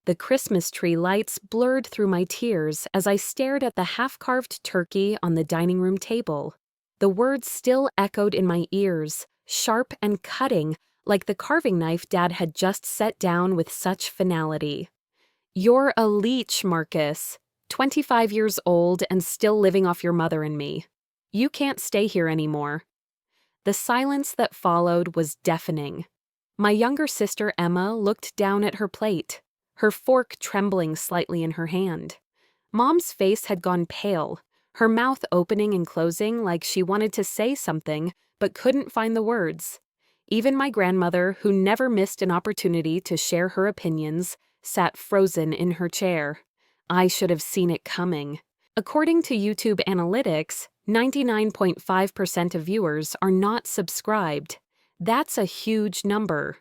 The Christmas tree lights blurred through my tears as I stared at the half-carved turkey on the dining room table. The words still echoed in my ears, sharp and cutting, like the carving knife Dad had just set down with such finality. "You're a leech, Marcus. 25 years old and still living off your mother and me. You can't stay here anymore." The silence that followed was deafening. My younger sister Emma looked down at her plate, her fork trembling slightly in her hand. Mom's face had gone pale, her mouth opening and closing like she wanted to say something but couldn't find the words. Even my grandmother, who never missed an opportunity to share her opinions, sat frozen in her chair. I should have seen it coming. According to YouTube analytics, 99.5% of viewers are not subscribed. That's a huge number.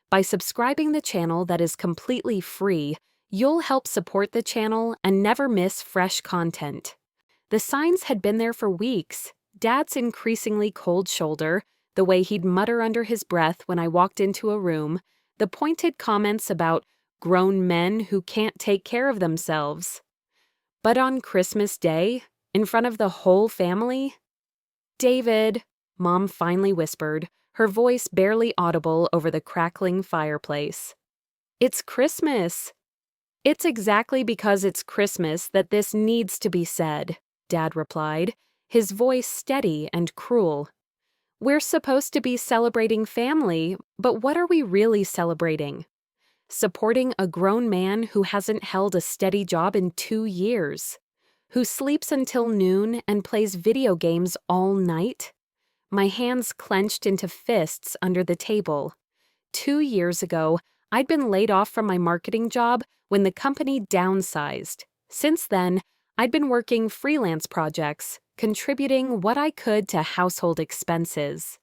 By subscribing the channel that is completely free, you'll help support the channel and never miss fresh content. The signs had been there for weeks. Dad's increasingly cold shoulder, the way he'd mutter under his breath when I walked into a room, the pointed comments about grown men who can't take care of themselves. But on Christmas Day, in front of the whole family, "David," Mom finally whispered, her voice barely audible over the crackling fireplace. "It's Christmas." "It's exactly because it's Christmas that this needs to be said," Dad replied, his voice steady and cruel. "We're supposed to be celebrating family, but what are we really celebrating? Supporting a grown man who hasn't held a steady job in 2 years, who sleeps until noon and plays video games all night?" My hands clenched into fists under the table. 2 years ago, I'd been laid off from my marketing job when the company downsized. Since then, I'd been working freelance projects, contributing what I could to household expenses.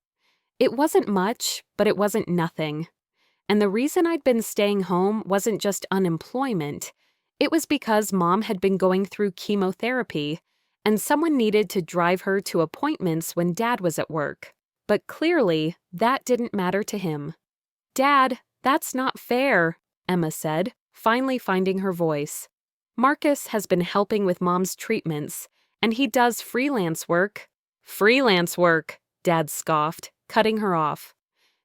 It wasn't much, but it wasn't nothing. And the reason I'd been staying home wasn't just unemployment. It was because Mom had been going through chemotherapy, and someone needed to drive her to appointments when Dad was at work. But clearly, that didn't matter to him. "Dad, that's not fair," Emma said, finally finding her voice. "Marcus has been helping with Mom's treatments, and he does freelance work." "Freelance work," Dad scoffed, cutting her off.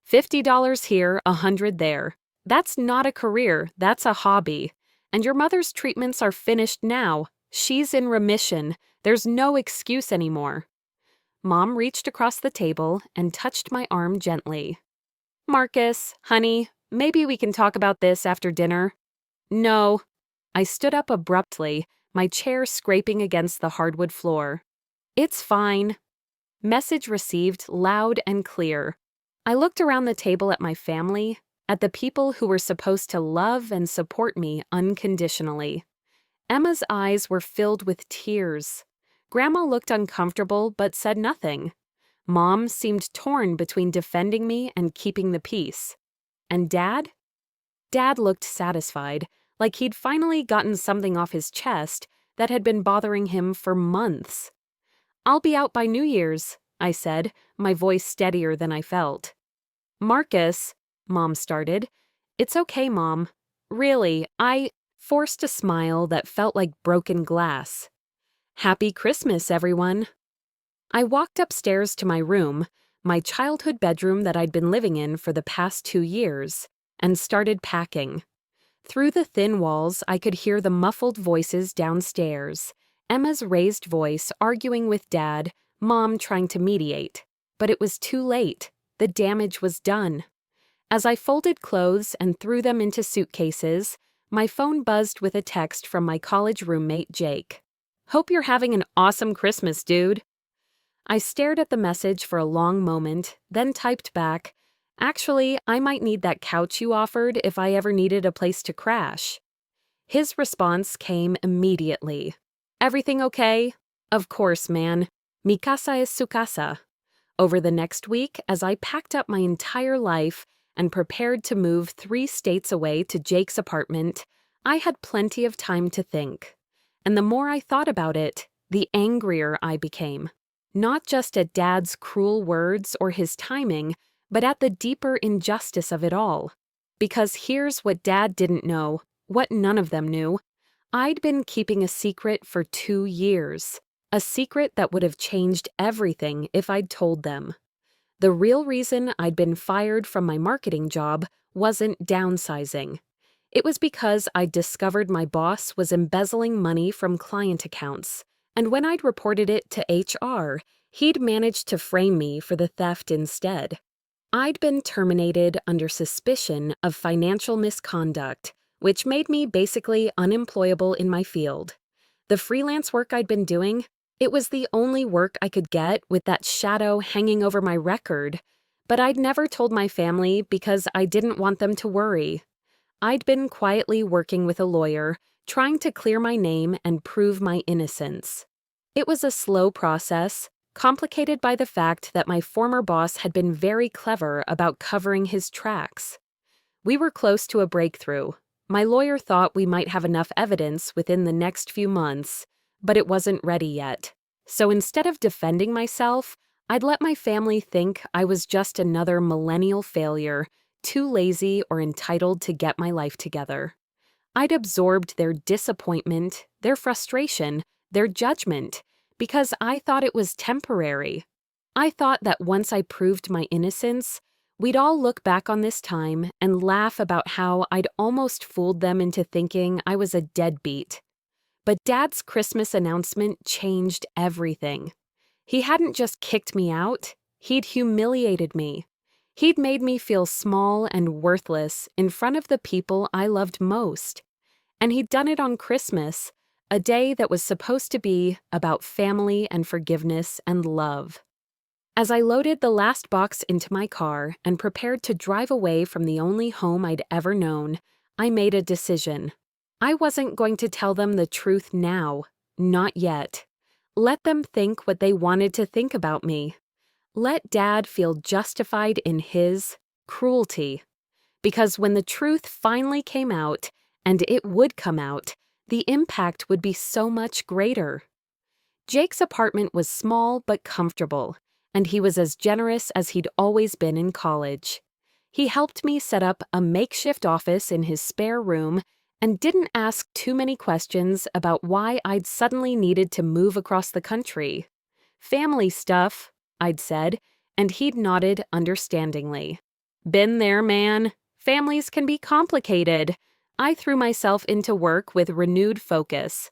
$50 here, $100 there. That's not a career, that's a hobby. And your mother's treatments are finished now. She's in remission. There's no excuse anymore." Mom reached across the table and touched my arm gently. "Marcus, honey, maybe we can talk about this after dinner." "No." I stood up abruptly, my chair scraping against the hardwood floor. "It's fine." Message received loud and clear. I looked around the table at my family, at the people who were supposed to love and support me unconditionally. Emma's eyes were filled with tears. Grandma looked uncomfortable but said nothing. Mom seemed torn between defending me and keeping the peace. And Dad? Dad looked satisfied, like he'd finally gotten something off his chest that had been bothering him for months. "I'll be out by New Year's," I said, my voice steadier than I felt. "Marcus," Mom started. "It's okay, Mom. Really, I forced a smile that felt like broken glass. "Happy Christmas, everyone." I walked upstairs to my room, my childhood bedroom that I'd been living in for the past 2 years, and started packing. Through the thin walls, I could hear the muffled voices downstairs, Emma's raised voice arguing with Dad, Mom trying to mediate. But it was too late. The damage was done. As I folded clothes and threw them into suitcases, my phone buzzed with a text from my college roommate, Jake. "Hope you're having an awesome Christmas, dude." I stared at the message for a long moment, then typed back, "Actually, I might need that couch you offered if I ever needed a place to crash." His response came immediately. "Everything okay?" "Of course, man. Mi casa es su casa." Over the next week, as I packed up my entire life and prepared to move 3 states away to Jake's apartment, I had plenty of time to think. And the more I thought about it, the angrier I became. Not just at Dad's cruel words or his timing, but at the deeper injustice of it all. Because here's what Dad didn't know. What none of them knew, I'd been keeping a secret for 2 years. A secret that would have changed everything if I'd told them. The real reason I'd been fired from my marketing job wasn't downsizing. It was because I'd discovered my boss was embezzling money from client accounts, and when I'd reported it to HR, he'd managed to frame me for the theft instead. I'd been terminated under suspicion of financial misconduct, which made me basically unemployable in my field. The freelance work I'd been doing, it was the only work I could get with that shadow hanging over my record, but I'd never told my family because I didn't want them to worry. I'd been quietly working with a lawyer, trying to clear my name and prove my innocence. It was a slow process, complicated by the fact that my former boss had been very clever about covering his tracks. We were close to a breakthrough. My lawyer thought we might have enough evidence within the next few months, but it wasn't ready yet. So instead of defending myself, I'd let my family think I was just another millennial failure, too lazy or entitled to get my life together. I'd absorbed their disappointment, their frustration, their judgment, because I thought it was temporary. I thought that once I proved my innocence, we'd all look back on this time and laugh about how I'd almost fooled them into thinking I was a deadbeat. But Dad's Christmas announcement changed everything. He hadn't just kicked me out, he'd humiliated me. He'd made me feel small and worthless in front of the people I loved most. And he'd done it on Christmas, a day that was supposed to be about family and forgiveness and love. As I loaded the last box into my car and prepared to drive away from the only home I'd ever known, I made a decision. I wasn't going to tell them the truth now, not yet. Let them think what they wanted to think about me. Let Dad feel justified in his cruelty. Because when the truth finally came out, and it would come out, the impact would be so much greater. Jake's apartment was small but comfortable, and he was as generous as he'd always been in college. He helped me set up a makeshift office in his spare room and didn't ask too many questions about why I'd suddenly needed to move across the country. Family stuff, I'd said, and he'd nodded understandingly. Been there, man. Families can be complicated. I threw myself into work with renewed focus.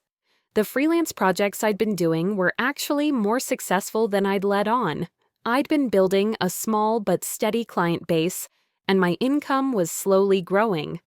The freelance projects I'd been doing were actually more successful than I'd let on. I'd been building a small but steady client base, and my income was slowly growing.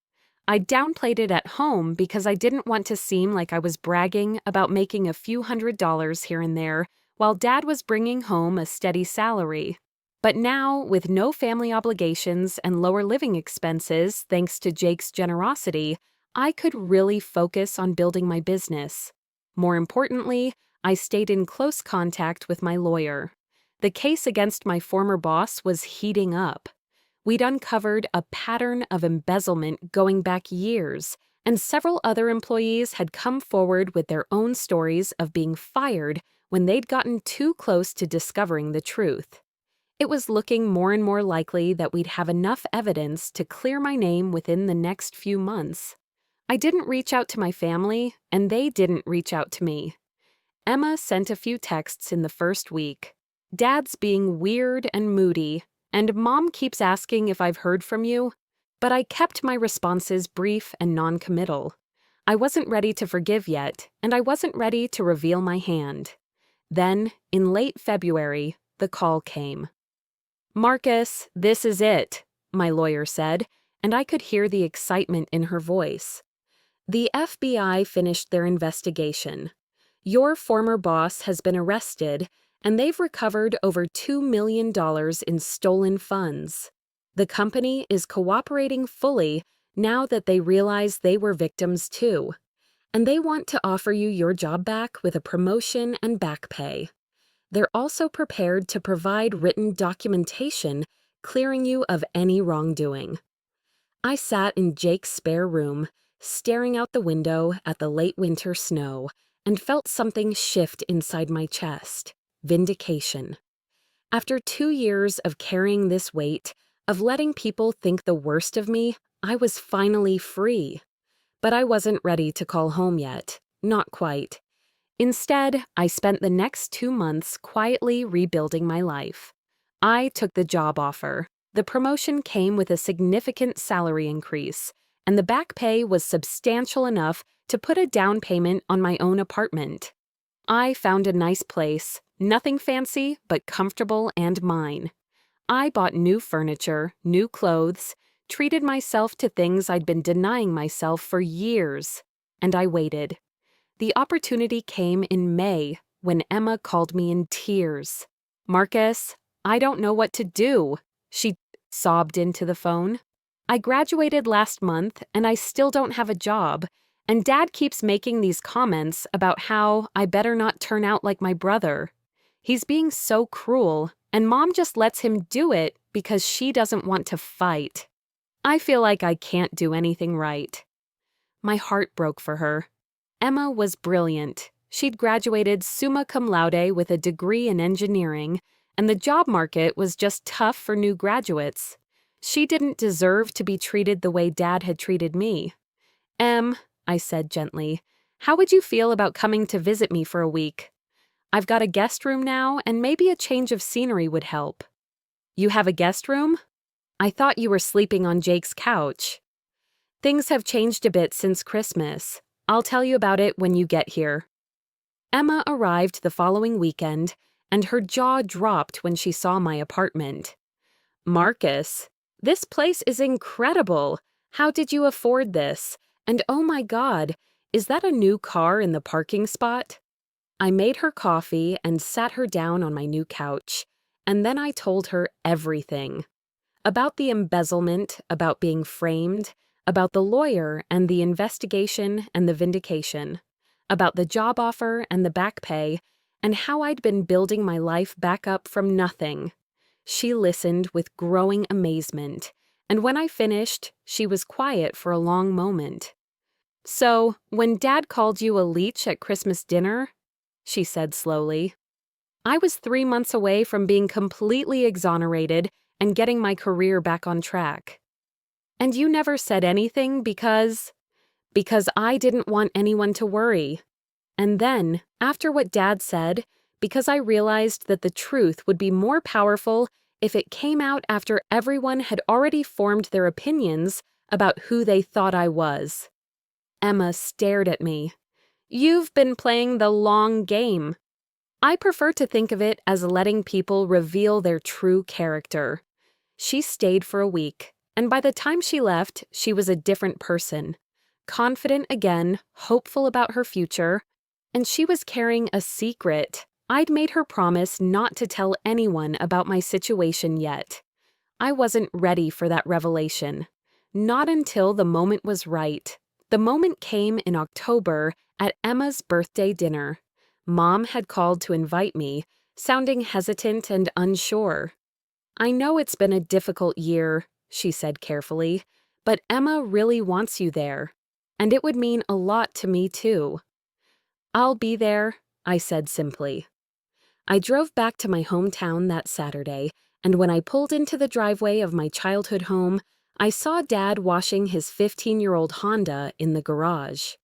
I downplayed it at home because I didn't want to seem like I was bragging about making a few $100s here and there, while Dad was bringing home a steady salary. But now, with no family obligations and lower living expenses thanks to Jake's generosity, I could really focus on building my business. More importantly, I stayed in close contact with my lawyer. The case against my former boss was heating up. We'd uncovered a pattern of embezzlement going back years, and several other employees had come forward with their own stories of being fired when they'd gotten too close to discovering the truth. It was looking more and more likely that we'd have enough evidence to clear my name within the next few months. I didn't reach out to my family, and they didn't reach out to me. Emma sent a few texts in the first week. Dad's being weird and moody, and Mom keeps asking if I've heard from you, but I kept my responses brief and non-committal. I wasn't ready to forgive yet, and I wasn't ready to reveal my hand. Then, in late February, the call came. "Marcus, this is it," my lawyer said, and I could hear the excitement in her voice. "The FBI finished their investigation. Your former boss has been arrested, and they've recovered over $2 million in stolen funds. The company is cooperating fully now that they realize they were victims too, and they want to offer you your job back with a promotion and back pay. They're also prepared to provide written documentation clearing you of any wrongdoing." I sat in Jake's spare room, staring out the window at the late winter snow, and felt something shift inside my chest. Vindication. After 2 years of carrying this weight, of letting people think the worst of me, I was finally free. But I wasn't ready to call home yet. Not quite. Instead, I spent the next 2 months quietly rebuilding my life. I took the job offer. The promotion came with a significant salary increase, and the back pay was substantial enough to put a down payment on my own apartment. I found a nice place, nothing fancy, but comfortable and mine. I bought new furniture, new clothes, treated myself to things I'd been denying myself for years, and I waited. The opportunity came in May when Emma called me in tears. "Marcus, I don't know what to do," she sobbed into the phone. "I graduated last month and I still don't have a job, and Dad keeps making these comments about how I better not turn out like my brother. He's being so cruel, and Mom just lets him do it because she doesn't want to fight. I feel like I can't do anything right." My heart broke for her. Emma was brilliant. She'd graduated summa cum laude with a degree in engineering, and the job market was just tough for new graduates. She didn't deserve to be treated the way Dad had treated me. I said gently, "how would you feel about coming to visit me for a week? I've got a guest room now, and maybe a change of scenery would help." "You have a guest room? I thought you were sleeping on Jake's couch." "Things have changed a bit since Christmas. I'll tell you about it when you get here." Emma arrived the following weekend, and her jaw dropped when she saw my apartment. "Marcus, this place is incredible. How did you afford this? And oh my God, is that a new car in the parking spot?" I made her coffee and sat her down on my new couch, and then I told her everything. About the embezzlement, about being framed, about the lawyer and the investigation and the vindication, about the job offer and the back pay, and how I'd been building my life back up from nothing. She listened with growing amazement, and when I finished, she was quiet for a long moment. "So, when Dad called you a leech at Christmas dinner," she said slowly, "I was 3 months away from being completely exonerated and getting my career back on track. And you never said anything because I didn't want anyone to worry. And then, after what Dad said, because I realized that the truth would be more powerful if it came out after everyone had already formed their opinions about who they thought I was." Emma stared at me. "You've been playing the long game." "I prefer to think of it as letting people reveal their true character." She stayed for a week, and by the time she left, she was a different person. Confident again, hopeful about her future, and she was carrying a secret. I'd made her promise not to tell anyone about my situation yet. I wasn't ready for that revelation. Not until the moment was right. The moment came in October at Emma's birthday dinner. Mom had called to invite me, sounding hesitant and unsure. "I know it's been a difficult year," she said carefully, "but Emma really wants you there. And it would mean a lot to me, too." "I'll be there," I said simply. I drove back to my hometown that Saturday, and when I pulled into the driveway of my childhood home, I saw Dad washing his 15-year-old Honda in the garage.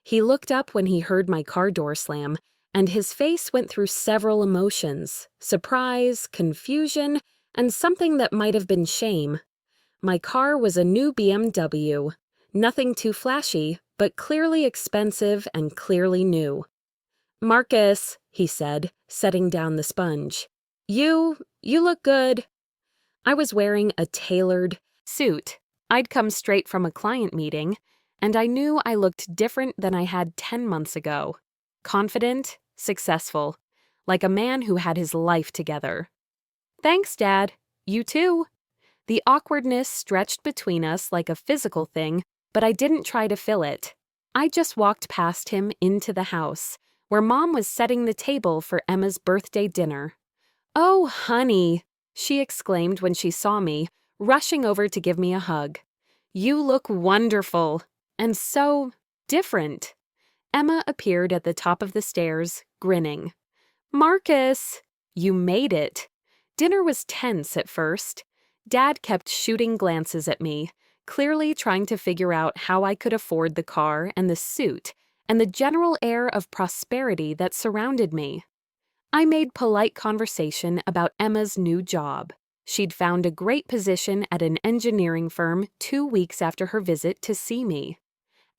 He looked up when he heard my car door slam, and his face went through several emotions: surprise, confusion, and something that might have been shame. My car was a new BMW. Nothing too flashy, but clearly expensive and clearly new. "Marcus," he said, setting down the sponge. You look good." I was wearing a tailored suit. I'd come straight from a client meeting, and I knew I looked different than I had 10 months ago. Confident, successful, like a man who had his life together. "Thanks, Dad. You too." The awkwardness stretched between us like a physical thing, but I didn't try to fill it. I just walked past him into the house, where Mom was setting the table for Emma's birthday dinner. "Oh, honey," she exclaimed when she saw me, rushing over to give me a hug. "You look wonderful, and so different." Emma appeared at the top of the stairs, grinning. "Marcus, you made it." Dinner was tense at first. Dad kept shooting glances at me, clearly trying to figure out how I could afford the car and the suit and the general air of prosperity that surrounded me. I made polite conversation about Emma's new job. She'd found a great position at an engineering firm 2 weeks after her visit to see me.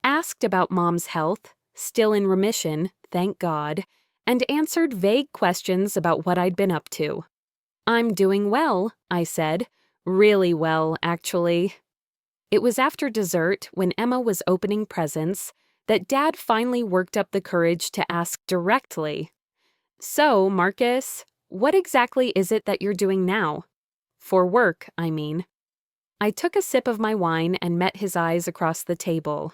Asked about Mom's health, still in remission, thank God, and answered vague questions about what I'd been up to. "I'm doing well," I said. "Really well, actually." It was after dessert, when Emma was opening presents, that Dad finally worked up the courage to ask directly, "So, Marcus, what exactly is it that you're doing now? For work, I mean." I took a sip of my wine and met his eyes across the table.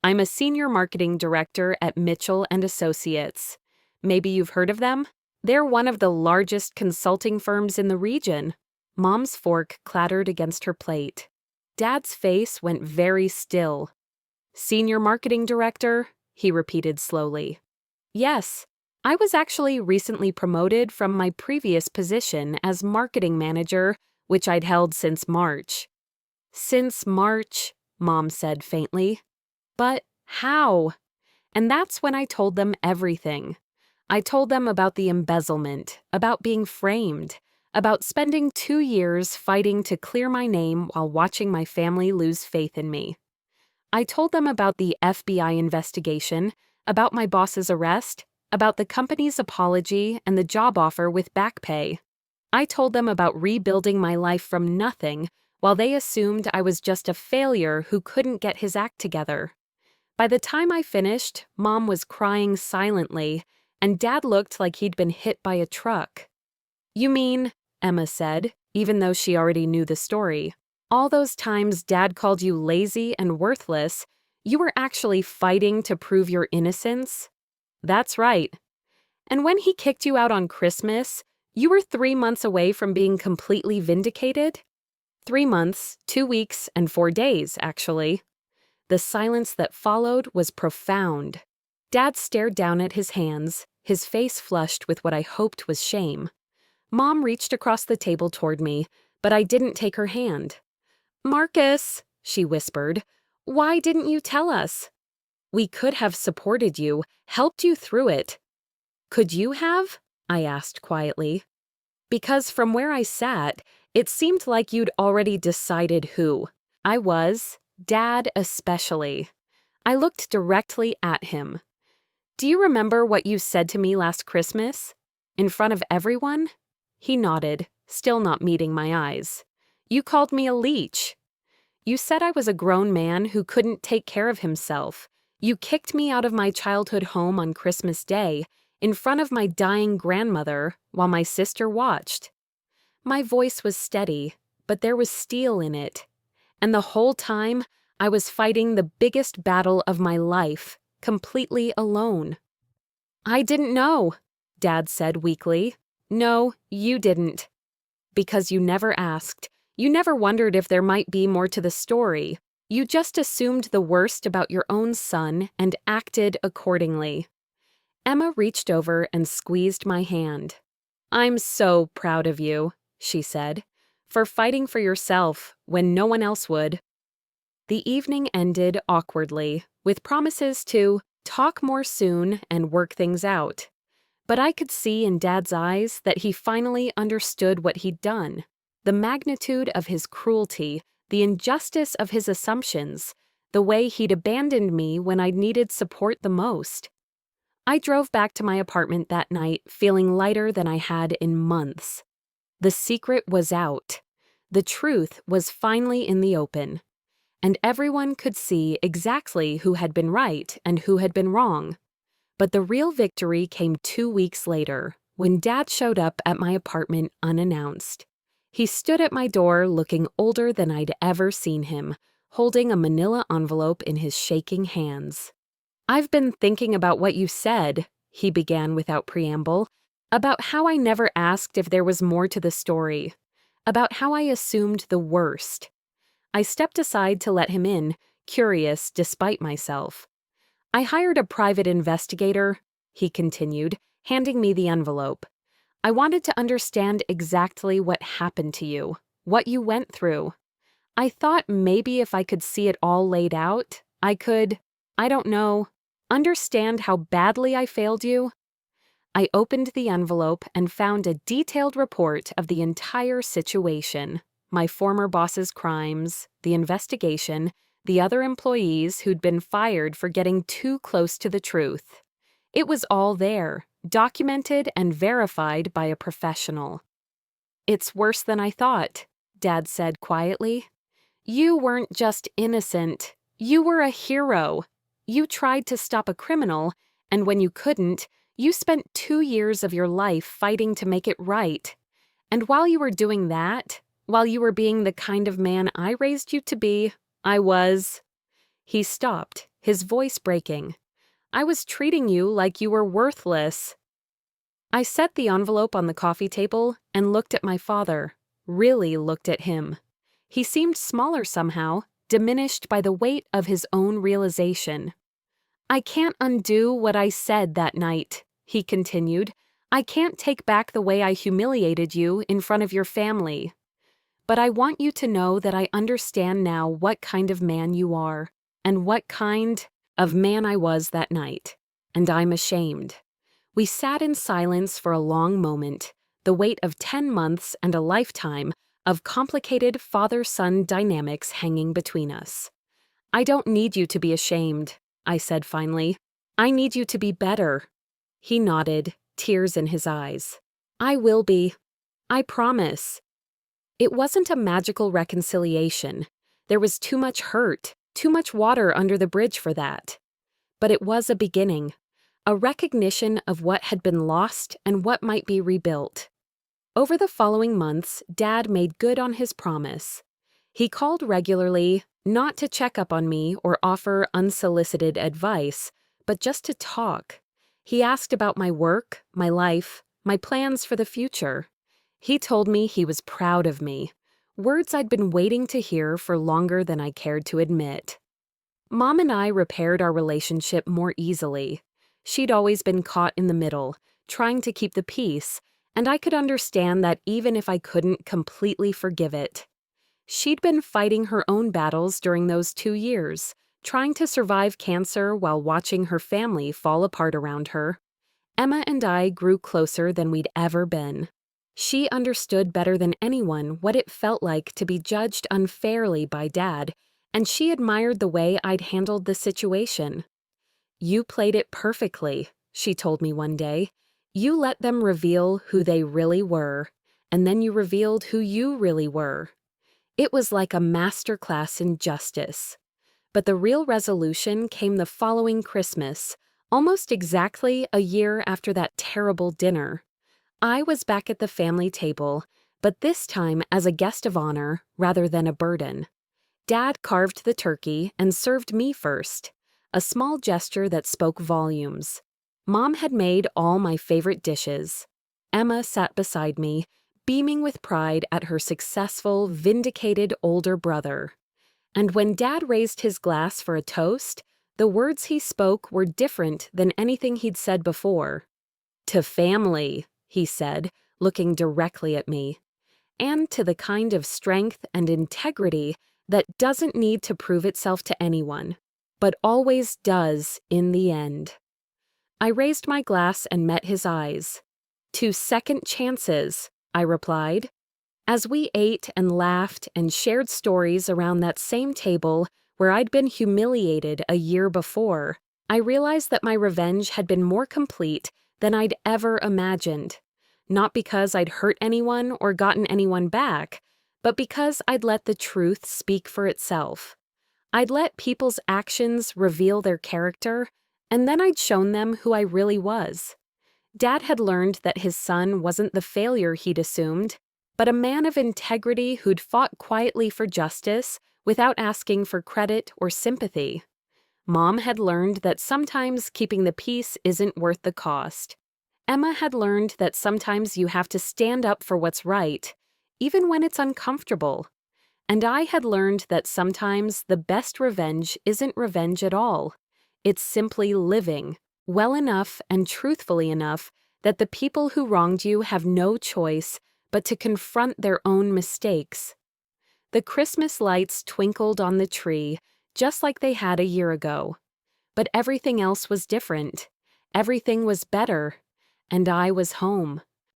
"I'm a senior marketing director at Mitchell & Associates. Maybe you've heard of them? They're one of the largest consulting firms in the region." Mom's fork clattered against her plate. Dad's face went very still. "Senior marketing director?" he repeated slowly. "Yes. I was actually recently promoted from my previous position as marketing manager, which I'd held since March." "Since March," Mom said faintly. "But how?" And that's when I told them everything. I told them about the embezzlement, about being framed, about spending 2 years fighting to clear my name while watching my family lose faith in me. I told them about the FBI investigation, about my boss's arrest, about the company's apology and the job offer with back pay. I told them about rebuilding my life from nothing while they assumed I was just a failure who couldn't get his act together. By the time I finished, Mom was crying silently, and Dad looked like he'd been hit by a truck. "You mean," Emma said, even though she already knew the story, "all those times Dad called you lazy and worthless, you were actually fighting to prove your innocence?" "That's right." "And when he kicked you out on Christmas, you were 3 months away from being completely vindicated?" 3 months, 2 weeks, and 4 days, actually. The silence that followed was profound. Dad stared down at his hands, his face flushed with what I hoped was shame. Mom reached across the table toward me, but I didn't take her hand. "Marcus," she whispered, "why didn't you tell us? We could have supported you, helped you through it." "Could you have?" I asked quietly. Because from where I sat, it seemed like you'd already decided who. I was, Dad especially. I looked directly at him. "Do you remember what you said to me last Christmas? In front of everyone?" He nodded, still not meeting my eyes. "You called me a leech. You said I was a grown man who couldn't take care of himself. You kicked me out of my childhood home on Christmas Day, in front of my dying grandmother, while my sister watched." My voice was steady, but there was steel in it. And the whole time, I was fighting the biggest battle of my life, completely alone. "I didn't know," Dad said weakly. "No, you didn't. Because you never asked. You never wondered if there might be more to the story. You just assumed the worst about your own son and acted accordingly." Emma reached over and squeezed my hand. "I'm so proud of you," she said, "for fighting for yourself when no one else would." The evening ended awkwardly, with promises to talk more soon and work things out. But I could see in Dad's eyes that he finally understood what he'd done, the magnitude of his cruelty, the injustice of his assumptions, the way he'd abandoned me when I'd needed support the most. I drove back to my apartment that night feeling lighter than I had in months. The secret was out. The truth was finally in the open. And everyone could see exactly who had been right and who had been wrong. But the real victory came 2 weeks later, when Dad showed up at my apartment unannounced. He stood at my door looking older than I'd ever seen him, holding a manila envelope in his shaking hands. "I've been thinking about what you said," he began without preamble, "about how I never asked if there was more to the story, about how I assumed the worst." I stepped aside to let him in, curious despite myself. "I hired a private investigator," he continued, handing me the envelope. "I wanted to understand exactly what happened to you, what you went through. I thought maybe if I could see it all laid out, I could, I don't know, understand how badly I failed you. I opened the envelope and found a detailed report of the entire situation, my former boss's crimes, the investigation, the other employees who'd been fired for getting too close to the truth. It was all there, documented and verified by a professional. "It's worse than I thought," Dad said quietly. "You weren't just innocent. You were a hero. You tried to stop a criminal, and when you couldn't, you spent 2 years of your life fighting to make it right. And while you were doing that, while you were being the kind of man I raised you to be, I was—" He stopped, his voice breaking. "I was treating you like you were worthless." I set the envelope on the coffee table and looked at my father, really looked at him. He seemed smaller somehow, diminished by the weight of his own realization. "I can't undo what I said that night," he continued. "I can't take back the way I humiliated you in front of your family. But I want you to know that I understand now what kind of man you are, and what kind of man I was that night, and I'm ashamed." We sat in silence for a long moment, the weight of 10 months and a lifetime of complicated father-son dynamics hanging between us. "I don't need you to be ashamed," I said finally. "I need you to be better." He nodded, tears in his eyes. "I will be. I promise." It wasn't a magical reconciliation. There was too much hurt, too much water under the bridge for that. But it was a beginning, a recognition of what had been lost and what might be rebuilt. Over the following months, Dad made good on his promise. He called regularly, not to check up on me or offer unsolicited advice, but just to talk. He asked about my work, my life, my plans for the future. He told me he was proud of me, words I'd been waiting to hear for longer than I cared to admit. Mom and I repaired our relationship more easily. She'd always been caught in the middle, trying to keep the peace, and I could understand that even if I couldn't completely forgive it. She'd been fighting her own battles during those 2 years, trying to survive cancer while watching her family fall apart around her. Emma and I grew closer than we'd ever been. She understood better than anyone what it felt like to be judged unfairly by Dad, and she admired the way I'd handled the situation. "You played it perfectly," she told me one day. "You let them reveal who they really were, and then you revealed who you really were." It was like a masterclass in justice. But the real resolution came the following Christmas, almost exactly a year after that terrible dinner. I was back at the family table, but this time as a guest of honor rather than a burden. Dad carved the turkey and served me first, a small gesture that spoke volumes. Mom had made all my favorite dishes. Emma sat beside me, beaming with pride at her successful, vindicated older brother. And when Dad raised his glass for a toast, the words he spoke were different than anything he'd said before. "To family," he said, looking directly at me, "and to the kind of strength and integrity that doesn't need to prove itself to anyone, but always does in the end." I raised my glass and met his eyes. "To second chances," I replied. As we ate and laughed and shared stories around that same table where I'd been humiliated a year before, I realized that my revenge had been more complete than I'd ever imagined. Not because I'd hurt anyone or gotten anyone back, but because I'd let the truth speak for itself. I'd let people's actions reveal their character, and then I'd shown them who I really was. Dad had learned that his son wasn't the failure he'd assumed, but a man of integrity who'd fought quietly for justice without asking for credit or sympathy. Mom had learned that sometimes keeping the peace isn't worth the cost. Emma had learned that sometimes you have to stand up for what's right, even when it's uncomfortable. And I had learned that sometimes the best revenge isn't revenge at all. It's simply living, well enough and truthfully enough that the people who wronged you have no choice but to confront their own mistakes. The Christmas lights twinkled on the tree, just like they had a year ago. But everything else was different. Everything was better. And I was home.